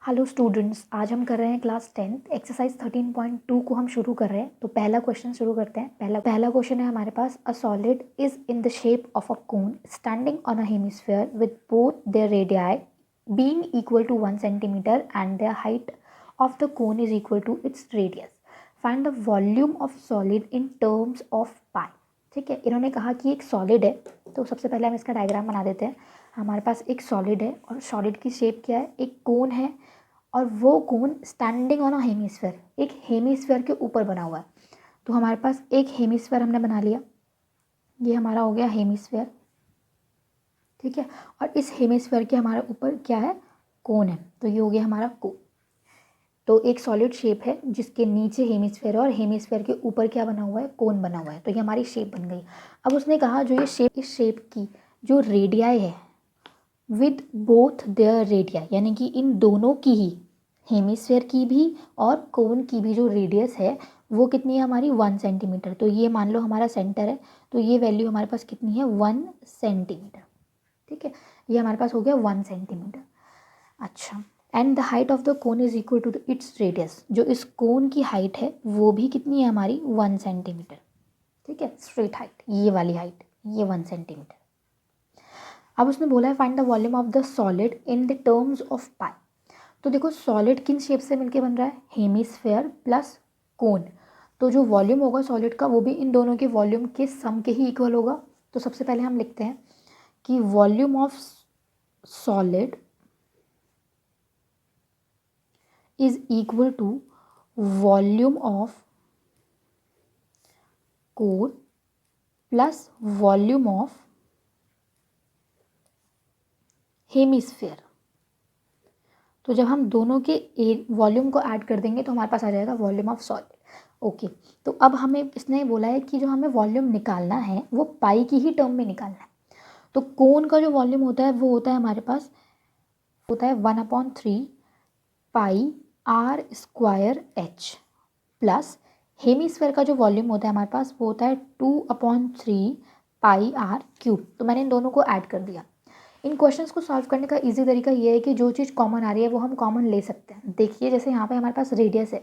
Hello students, आज हम कर रहे हैं क्लास 10th एक्सरसाइज 13.2 को हम शुरू कर रहे हैं। तो पहला क्वेश्चन शुरू करते हैं। पहला क्वेश्चन है हमारे पास, a solid is in the shape of a cone standing on a hemisphere with both their radii being equal to 1 centimetre and the height of the cone is equal to its radius. Find the volume of solid in terms of pi. ठीक है, इन्होंने कहा कि एक solid है, तो सबसे पहले हम इसका डायग्राम बना देते हैं। हमारे पास एक सॉलिड है और सॉलिड की शेप क्या है, एक कोन है और वो कोन स्टैंडिंग ऑन अ हेमिस्फीयर, एक हेमिस्फीयर के ऊपर बना हुआ है। तो हमारे पास एक हेमिस्फीयर हमने बना लिया, ये हमारा हो गया हेमिस्फीयर। ठीक है, और इस हेमिस्फीयर के हमारे ऊपर क्या है, कोन है, तो ये हो गया हमारा कोन। तो एक सॉलिड शेप है जिसके नीचे हेमिस्फीयर है और हेमिस्फीयर के ऊपर क्या बना हुआ है, कोन बना हुआ है। तो ये हमारी शेप बन गई। अब उसने कहा जो ये शेप, इस शेप की जो रेडियाई है विद बोथ देयर रेडिया, यानी कि इन दोनों की ही, हेमिस्फीयर की भी और कोन की भी जो रेडियस है वो कितनी है हमारी 1 सेंटीमीटर। तो ये मान लो हमारा सेंटर है, तो ये वैल्यू हमारे पास कितनी है, 1 सेंटीमीटर। ठीक है, ये हमारे पास हो गया 1 सेंटीमीटर। अच्छा, and the height of the cone is equal to its radius, जो इस कोन की हाइट है वो भी कितनी है हमारी 1 सेंटीमीटर। ठीक है, स्ट्रेट हाइट, ये वाली हाइट, ये 1 सेंटीमीटर। अब उसने बोला है find the volume of the solid in the terms of pi. तो देखो सॉलिड किन शेप से मिलके बन रहा है, हेमिस्फीयर प्लस कोन। तो जो वॉल्यूम होगा सॉलिड का वो भी इन दोनों के वॉल्यूम के सम के ही इक्वल होगा। तो सबसे पहले हम लिखते हैं कि volume of solid is equal to volume of cone plus volume of hemisphere. तो जब हम दोनों के वॉल्यूम को ऐड कर देंगे तो हमारे पास आ जाएगा वॉल्यूम ऑफ सॉलिड। ओके, तो अब हमें इसने बोला है कि जो हमें वॉल्यूम निकालना है वो पाई की ही टर्म में निकालना है। तो कोन का जो वॉल्यूम होता है वो होता है हमारे पास, होता है 1/3 pi R square H, plus hemisphere का जो वॉल्यूम होता है हमारे पास वो होता है 2/3 पाई आर क्यूब। तो मैंने इन दोनों को ऐड कर दिया। इन क्वेश्चंस को सॉल्व करने का इजी तरीका ये है कि जो चीज़ कॉमन आ रही है वो हम कॉमन ले सकते हैं। देखिए जैसे यहाँ पे हमारे पास रेडियस है,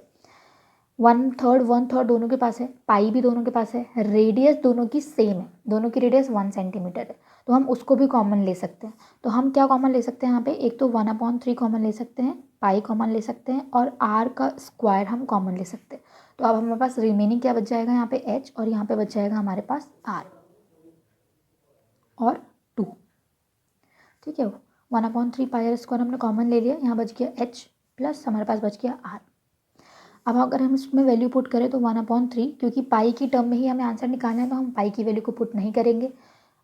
1/3 दोनों के पास है, पाई भी दोनों के पास है, रेडियस दोनों की सेम है, दोनों की रेडियस 1 सेंटीमीटर है, तो हम उसको भी कॉमन ले सकते हैं। तो हम क्या कॉमन ले सकते हैं यहाँ पे, एक तो 1/3 कॉमन ले सकते हैं, पाई कॉमन ले सकते हैं और आर का स्क्वायर हम कॉमन ले सकते हैं। तो अब हमारे पास रिमेनिंग क्या बच जाएगा यहाँ पे, एच, और यहाँ पे बच जाएगा हमारे पास आर और 2। ठीक है, 1/3 पाई आर स्क्वायर हमने कॉमन ले लिया, यहाँ बच गया एच प्लस हमारे पास बच गया आर। अब अगर हम इसमें वैल्यू पुट करें तो 1/3, क्योंकि पाई की टर्म में ही हमें आंसर निकालना है तो हम पाई की वैल्यू को पुट नहीं करेंगे।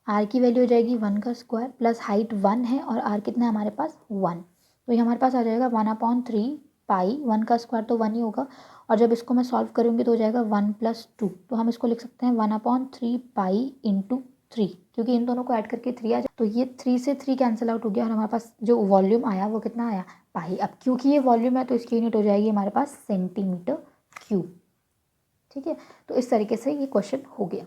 आर की वैल्यू हो जाएगी 1 का स्क्वायर प्लस हाइट 1 है और आर कितना है हमारे पास 1, तो ये हमारे पास आ जाएगा 1/3 पाई, 1 का स्क्वायर तो 1 ही होगा, और जब इसको मैं सॉल्व करूँगी तो हो जाएगा 1 + 2। तो हम इसको लिख सकते हैं 1/3 पाई इंटू 3, क्योंकि इन दोनों को ऐड करके 3 आ जाए, तो ये 3 से 3 कैंसिल आउट हो गया और हमारे पास जो वॉल्यूम आया वो कितना आया, पाई। अब क्योंकि ये वॉल्यूम है तो इसकी यूनिट हो जाएगी हमारे पास सेंटीमीटर क्यूब। ठीक है, तो इस तरीके से ये क्वेश्चन हो गया।